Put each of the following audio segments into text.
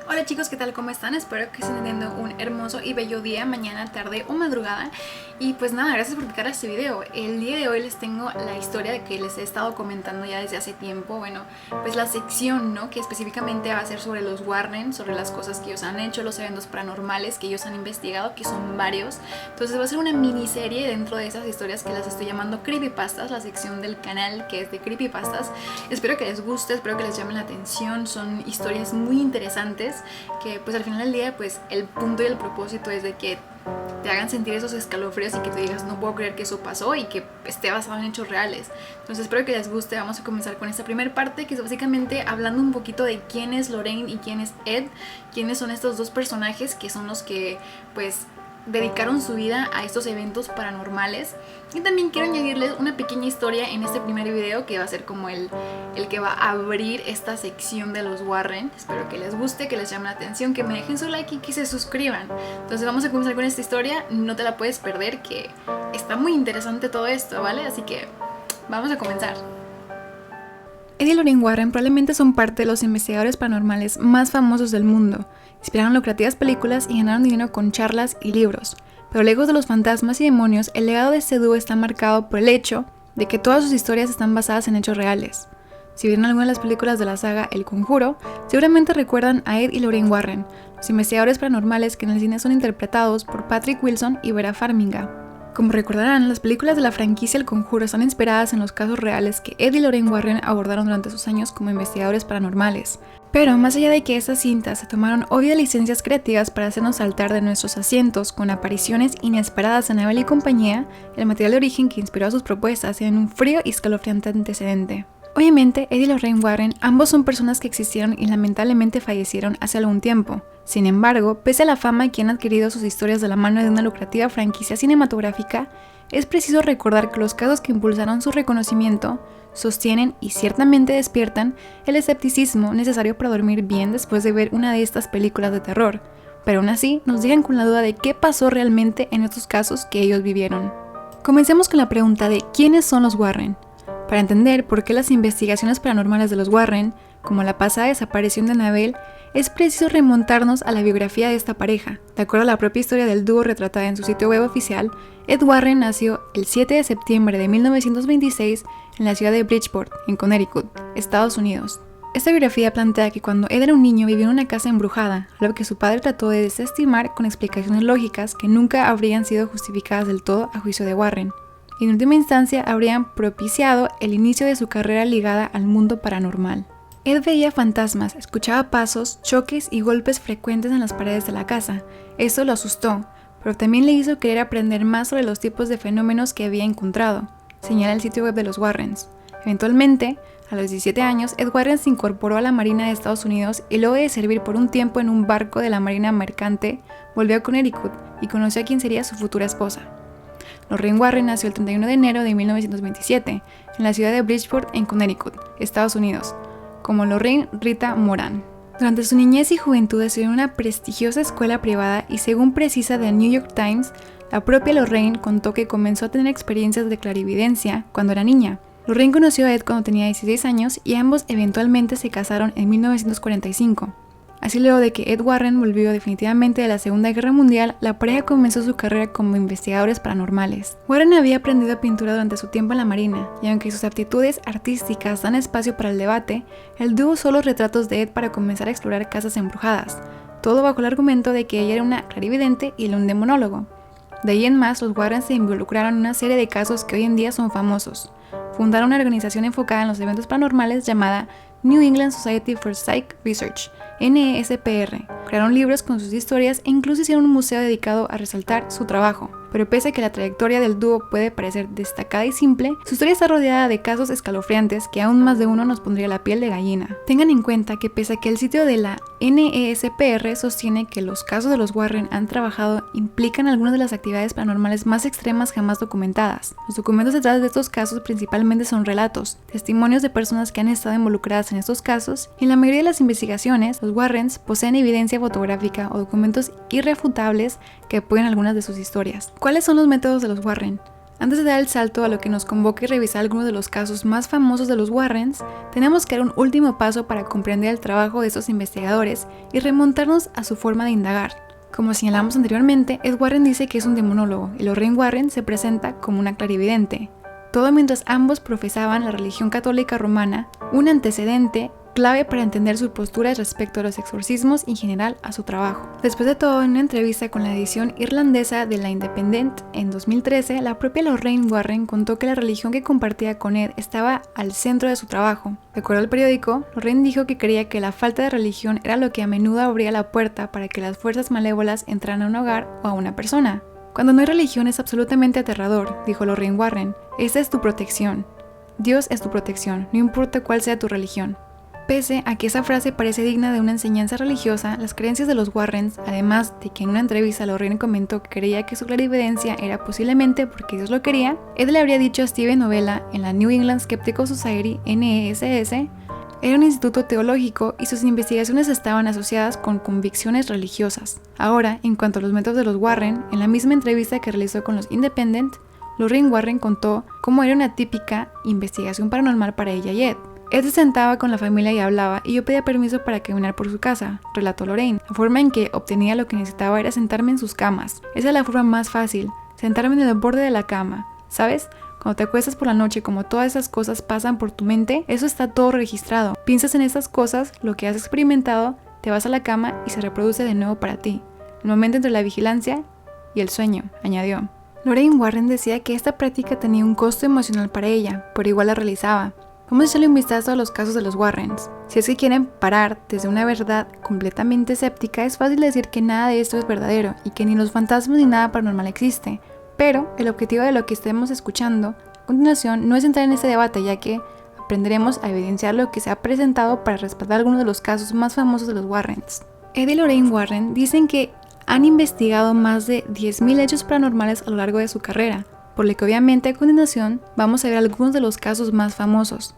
Hola chicos, ¿qué tal? ¿Cómo están? Espero que estén teniendo un hermoso y bello día, mañana, tarde o madrugada. Y pues nada, gracias por clicar a este video. El día de hoy les tengo la historia de que les he estado comentando ya desde hace tiempo. Bueno, pues la sección, ¿no? Que específicamente va a ser sobre los Warren, sobre las cosas que ellos han hecho, los eventos paranormales que ellos han investigado, que son varios. Entonces va a ser una miniserie dentro de esas historias que las estoy llamando Creepypastas, la sección del canal que es de Creepypastas. Espero que les guste, espero que les llamen la atención. Son historias muy interesantes que pues al final del día pues el punto y el propósito es de que te hagan sentir esos escalofríos y que te digas no puedo creer que eso pasó y que esté basado en hechos reales. Entonces espero que les guste. Vamos a comenzar con esta primera parte, que es básicamente hablando un poquito de quién es Lorraine y quién es Ed, quiénes son estos dos personajes que son los que pues dedicaron su vida a estos eventos paranormales. Y también quiero añadirles una pequeña historia en este primer video que va a ser como el que va a abrir esta sección de los Warren. Espero que les guste, que les llame la atención, que me dejen su like y que se suscriban. Entonces vamos a comenzar con esta historia, no te la puedes perder, que está muy interesante todo esto, ¿vale? Así que vamos a comenzar. Ed y Lorraine Warren probablemente son parte de los investigadores paranormales más famosos del mundo. Inspiraron lucrativas películas y ganaron dinero con charlas y libros. Pero lejos de los fantasmas y demonios, el legado de este dúo está marcado por el hecho de que todas sus historias están basadas en hechos reales. Si vieron alguna de las películas de la saga El Conjuro, seguramente recuerdan a Ed y Lorraine Warren, los investigadores paranormales que en el cine son interpretados por Patrick Wilson y Vera Farmiga. Como recordarán, las películas de la franquicia El Conjuro están inspiradas en los casos reales que Ed y Lorraine Warren abordaron durante sus años como investigadores paranormales. Pero más allá de que estas cintas se tomaron obvias licencias creativas para hacernos saltar de nuestros asientos con apariciones inesperadas en Annabelle y compañía, el material de origen que inspiró a sus propuestas tiene un frío y escalofriante antecedente. Obviamente, Ed y Lorraine Warren ambos son personas que existieron y lamentablemente fallecieron hace algún tiempo. Sin embargo, pese a la fama que han adquirido sus historias de la mano de una lucrativa franquicia cinematográfica, es preciso recordar que los casos que impulsaron su reconocimiento sostienen y ciertamente despiertan el escepticismo necesario para dormir bien después de ver una de estas películas de terror, pero aún así nos dejan con la duda de qué pasó realmente en estos casos que ellos vivieron. Comencemos con la pregunta de ¿quiénes son los Warren? Para entender por qué las investigaciones paranormales de los Warren, como la pasada desaparición de Annabelle, es preciso remontarnos a la biografía de esta pareja. De acuerdo a la propia historia del dúo retratada en su sitio web oficial, Ed Warren nació el 7 de septiembre de 1926 en la ciudad de Bridgeport, en Connecticut, Estados Unidos. Esta biografía plantea que cuando Ed era un niño vivió en una casa embrujada, algo que su padre trató de desestimar con explicaciones lógicas que nunca habrían sido justificadas del todo a juicio de Warren. Y en última instancia habrían propiciado el inicio de su carrera ligada al mundo paranormal. Ed veía fantasmas, escuchaba pasos, choques y golpes frecuentes en las paredes de la casa. Esto lo asustó, pero también le hizo querer aprender más sobre los tipos de fenómenos que había encontrado, señala el sitio web de los Warrens. Eventualmente, a los 17 años, Ed Warren se incorporó a la Marina de Estados Unidos y luego de servir por un tiempo en un barco de la Marina Mercante, volvió a Connecticut y conoció a quien sería su futura esposa. Lorraine Warren nació el 31 de enero de 1927 en la ciudad de Bridgeport, en Connecticut, Estados Unidos, como Lorraine Rita Moran. Durante su niñez y juventud estudió en una prestigiosa escuela privada y según precisa The New York Times, la propia Lorraine contó que comenzó a tener experiencias de clarividencia cuando era niña. Lorraine conoció a Ed cuando tenía 16 años y ambos eventualmente se casaron en 1945. Así luego de que Ed Warren volvió definitivamente de la Segunda Guerra Mundial, la pareja comenzó su carrera como investigadores paranormales. Warren había aprendido pintura durante su tiempo en la Marina, y aunque sus aptitudes artísticas dan espacio para el debate, el dúo usó los retratos de Ed para comenzar a explorar casas embrujadas, todo bajo el argumento de que ella era una clarividente y él un demonólogo. De ahí en más, los Warren se involucraron en una serie de casos que hoy en día son famosos. Fundaron una organización enfocada en los eventos paranormales llamada New England Society for Psych Research, NESPR. Crearon libros con sus historias e incluso hicieron un museo dedicado a resaltar su trabajo. Pero pese a que la trayectoria del dúo puede parecer destacada y simple, su historia está rodeada de casos escalofriantes que aún más de uno nos pondría la piel de gallina. Tengan en cuenta que pese a que el sitio de la NESPR sostiene que los casos de los Warren han trabajado implican algunas de las actividades paranormales más extremas jamás documentadas. Los documentos detrás de estos casos principalmente son relatos, testimonios de personas que han estado involucradas en estos casos, y en la mayoría de las investigaciones, los Warrens poseen evidencia fotográfica o documentos irrefutables que apoyan algunas de sus historias. ¿Cuáles son los métodos de los Warren? Antes de dar el salto a lo que nos convoca y revisar algunos de los casos más famosos de los Warrens, tenemos que dar un último paso para comprender el trabajo de estos investigadores y remontarnos a su forma de indagar. Como señalamos anteriormente, Ed Warren dice que es un demonólogo y Lorraine Warren se presenta como una clarividente. Todo mientras ambos profesaban la religión católica romana, un antecedente clave para entender su postura respecto a los exorcismos y en general a su trabajo. Después de todo, en una entrevista con la edición irlandesa de La Independent en 2013, la propia Lorraine Warren contó que la religión que compartía con Ed estaba al centro de su trabajo. De acuerdo al periódico, Lorraine dijo que creía que la falta de religión era lo que a menudo abría la puerta para que las fuerzas malévolas entraran a un hogar o a una persona. Cuando no hay religión es absolutamente aterrador, dijo Lorraine Warren. Esa es tu protección. Dios es tu protección, no importa cuál sea tu religión. Pese a que esa frase parece digna de una enseñanza religiosa, las creencias de los Warrens, además de que en una entrevista Lorraine comentó que creía que su clarividencia era posiblemente porque Dios lo quería, Ed le habría dicho a Steven Novella en la New England Skeptical Society, NESS, era un instituto teológico y sus investigaciones estaban asociadas con convicciones religiosas. Ahora, en cuanto a los métodos de los Warren, en la misma entrevista que realizó con los Independent, Lorraine Warren contó cómo era una típica investigación paranormal para ella y Ed. Ed se sentaba con la familia y hablaba, y yo pedía permiso para caminar por su casa, relató Lorraine. La forma en que obtenía lo que necesitaba era sentarme en sus camas. Esa es la forma más fácil, sentarme en el borde de la cama. ¿Sabes? Cuando te acuestas por la noche, como todas esas cosas pasan por tu mente, eso está todo registrado. Piensas en esas cosas, lo que has experimentado, te vas a la cama y se reproduce de nuevo para ti. El momento entre la vigilancia y el sueño, añadió. Lorraine Warren decía que esta práctica tenía un costo emocional para ella, pero igual la realizaba. Vamos a echarle un vistazo a los casos de los Warrens. Si es que quieren parar desde una verdad completamente escéptica, es fácil decir que nada de esto es verdadero y que ni los fantasmas ni nada paranormal existe. Pero el objetivo de lo que estemos escuchando a continuación no es entrar en este debate, ya que aprenderemos a evidenciar lo que se ha presentado para respaldar algunos de los casos más famosos de los Warrens. Ed y Lorraine Warren dicen que han investigado más de 10.000 hechos paranormales a lo largo de su carrera, por lo que obviamente a continuación vamos a ver algunos de los casos más famosos.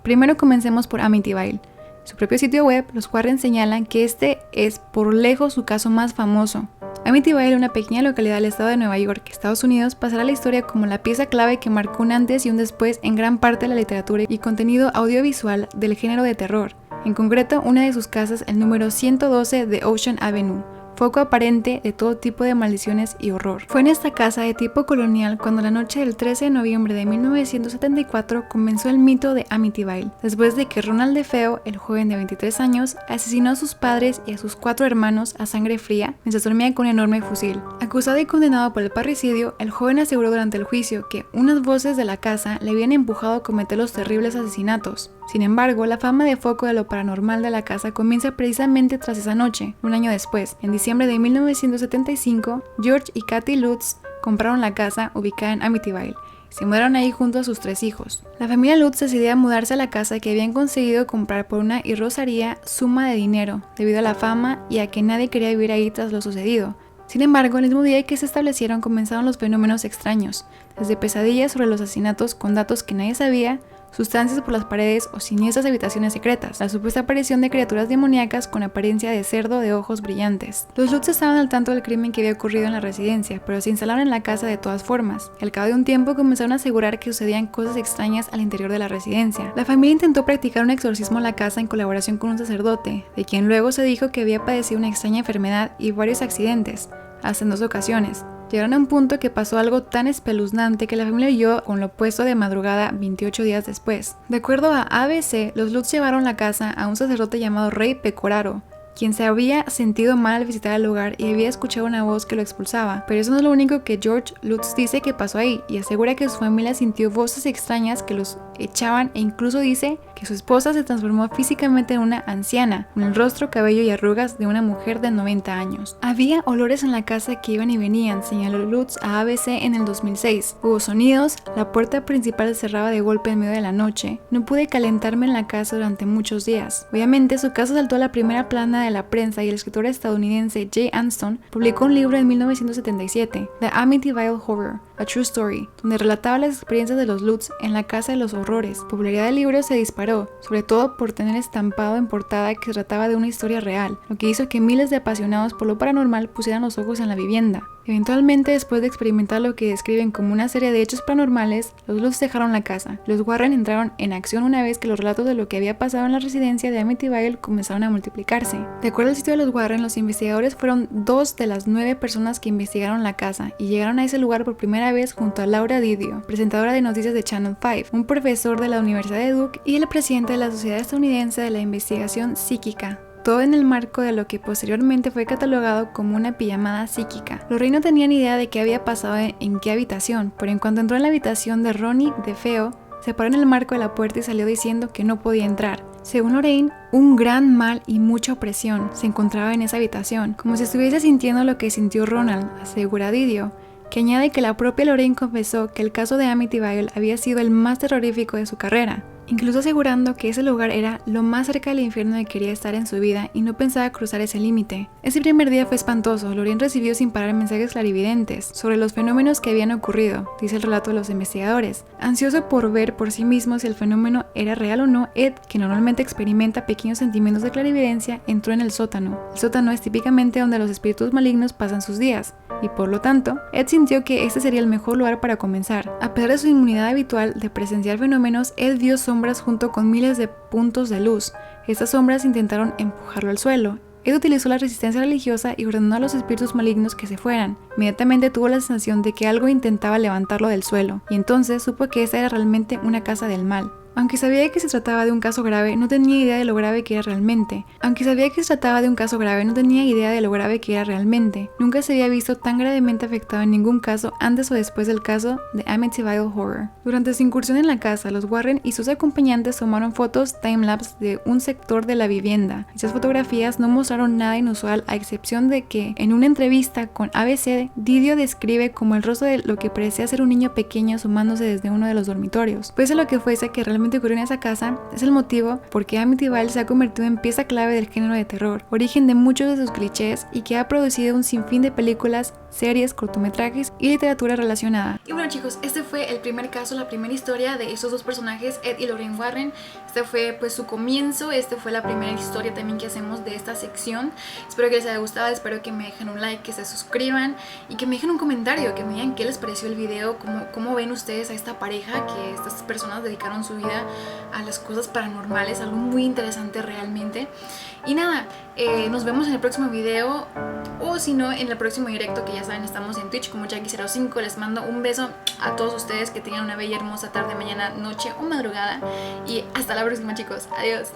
Primero comencemos por Amityville. En su propio sitio web, los Warren señalan que este es por lejos su caso más famoso. Amityville, una pequeña localidad del estado de Nueva York, Estados Unidos, pasará a la historia como la pieza clave que marcó un antes y un después en gran parte de la literatura y contenido audiovisual del género de terror. En concreto, una de sus casas, el número 112 de Ocean Avenue, foco aparente de todo tipo de maldiciones y horror. Fue en esta casa de tipo colonial cuando la noche del 13 de noviembre de 1974 comenzó el mito de Amityville, después de que Ronald DeFeo, el joven de 23 años, asesinó a sus padres y a sus 4 hermanos a sangre fría mientras dormía con un enorme fusil. Acusado y condenado por el parricidio, el joven aseguró durante el juicio que unas voces de la casa le habían empujado a cometer los terribles asesinatos. Sin embargo, la fama de foco de lo paranormal de la casa comienza precisamente tras esa noche. Un año después, en diciembre de 1975, George y Kathy Lutz compraron la casa ubicada en Amityville. Se mudaron ahí junto a sus 3 hijos. La familia Lutz decidía mudarse a la casa que habían conseguido comprar por una irrisoria suma de dinero, debido a la fama y a que nadie quería vivir ahí tras lo sucedido. Sin embargo, el mismo día que se establecieron comenzaron los fenómenos extraños, desde pesadillas sobre los asesinatos con datos que nadie sabía, sustancias por las paredes o siniestras habitaciones secretas, la supuesta aparición de criaturas demoníacas con apariencia de cerdo de ojos brillantes. Los Lutz estaban al tanto del crimen que había ocurrido en la residencia, pero se instalaron en la casa de todas formas. Al cabo de un tiempo comenzaron a asegurar que sucedían cosas extrañas al interior de la residencia. La familia intentó practicar un exorcismo en la casa en colaboración con un sacerdote, de quien luego se dijo que había padecido una extraña enfermedad y varios accidentes, hasta en 2 ocasiones. Llegaron a un punto que pasó algo tan espeluznante que la familia huyó con lo opuesto de madrugada 28 días después. De acuerdo a ABC, los Lutz llevaron la casa a un sacerdote llamado Ray Pecoraro, quien se había sentido mal al visitar el lugar y había escuchado una voz que lo expulsaba. Pero eso no es lo único que George Lutz dice que pasó ahí, y asegura que su familia sintió voces extrañas que los echaban, e incluso dice que su esposa se transformó físicamente en una anciana, con el rostro, cabello y arrugas de una mujer de 90 años. Había olores en la casa que iban y venían, señaló Lutz a ABC en el 2006. Hubo sonidos, la puerta principal se cerraba de golpe en medio de la noche. No pude calentarme en la casa durante muchos días. Obviamente, su caso saltó a la primera plana de la prensa y el escritor estadounidense Jay Anston publicó un libro en 1977, The Amityville Horror, A True Story, donde relataba las experiencias de los Lutz en la casa de los horrores. La popularidad del libro se disparó, sobre todo por tener estampado en portada que trataba de una historia real, lo que hizo que miles de apasionados por lo paranormal pusieran los ojos en la vivienda. Eventualmente, después de experimentar lo que describen como una serie de hechos paranormales, los Lutz dejaron la casa. Los Warren entraron en acción una vez que los relatos de lo que había pasado en la residencia de Amityville comenzaron a multiplicarse. De acuerdo al sitio de los Warren, los investigadores fueron 2 de las 9 personas que investigaron la casa y llegaron a ese lugar por primera vez junto a Laura Didio, presentadora de noticias de Channel 5, un profesor de la Universidad de Duke y el presidente de la Sociedad Estadounidense de la Investigación Psíquica. Todo en el marco de lo que posteriormente fue catalogado como una pijamada psíquica. Lorraine no tenía ni idea de qué había pasado en qué habitación, pero en cuanto entró en la habitación de Ronnie DeFeo, se paró en el marco de la puerta y salió diciendo que no podía entrar. Según Lorraine, un gran mal y mucha opresión se encontraba en esa habitación, como si estuviese sintiendo lo que sintió Ronald, asegura Didio, que añade que la propia Lorraine confesó que el caso de Amityville había sido el más terrorífico de su carrera, incluso asegurando que ese lugar era lo más cerca del infierno que quería estar en su vida y no pensaba cruzar ese límite. Ese primer día fue espantoso. Lorraine recibió sin parar mensajes clarividentes sobre los fenómenos que habían ocurrido, dice el relato de los investigadores. Ansioso por ver por sí mismo si el fenómeno era real o no, Ed, que normalmente experimenta pequeños sentimientos de clarividencia, entró en el sótano. El sótano es típicamente donde los espíritus malignos pasan sus días, y por lo tanto, Ed sintió que este sería el mejor lugar para comenzar. A pesar de su inmunidad habitual de presenciar fenómenos, Ed vio sombras junto con miles de puntos de luz. Estas sombras intentaron empujarlo al suelo. Ed utilizó la resistencia religiosa y ordenó a los espíritus malignos que se fueran. Inmediatamente tuvo la sensación de que algo intentaba levantarlo del suelo, y entonces supo que esa era realmente una casa del mal. Aunque sabía que se trataba de un caso grave, no tenía idea de lo grave que era realmente. Nunca se había visto tan gravemente afectado en ningún caso antes o después del caso de Amityville Horror. Durante su incursión en la casa, los Warren y sus acompañantes tomaron fotos timelapse de un sector de la vivienda. Esas fotografías no mostraron nada inusual, a excepción de que, en una entrevista con ABC, Didio describe como el rostro de lo que parecía ser un niño pequeño asomándose desde uno de los dormitorios. Pese a lo que fuese que realmente ocurrió en esa casa, es el motivo por qué Amityville se ha convertido en pieza clave del género de terror, origen de muchos de sus clichés y que ha producido un sinfín de películas, series, cortometrajes y literatura relacionada. Y bueno chicos, este fue el primer caso, la primera historia de estos dos personajes, Ed y Lorraine Warren. Este fue pues su comienzo, este fue la primera historia también que hacemos de esta sección. Espero que les haya gustado, espero que me dejen un like, que se suscriban y que me dejen un comentario, que me digan qué les pareció el video, cómo ven ustedes a esta pareja, que estas personas dedicaron su vida a las cosas paranormales, algo muy interesante realmente. Y nada, nos vemos en el próximo video, o si no, en el próximo directo, que ya saben, estamos en Twitch como Jackie05. Les mando un beso a todos ustedes, que tengan una bella, hermosa tarde, mañana, noche o madrugada, y hasta la próxima chicos, adiós.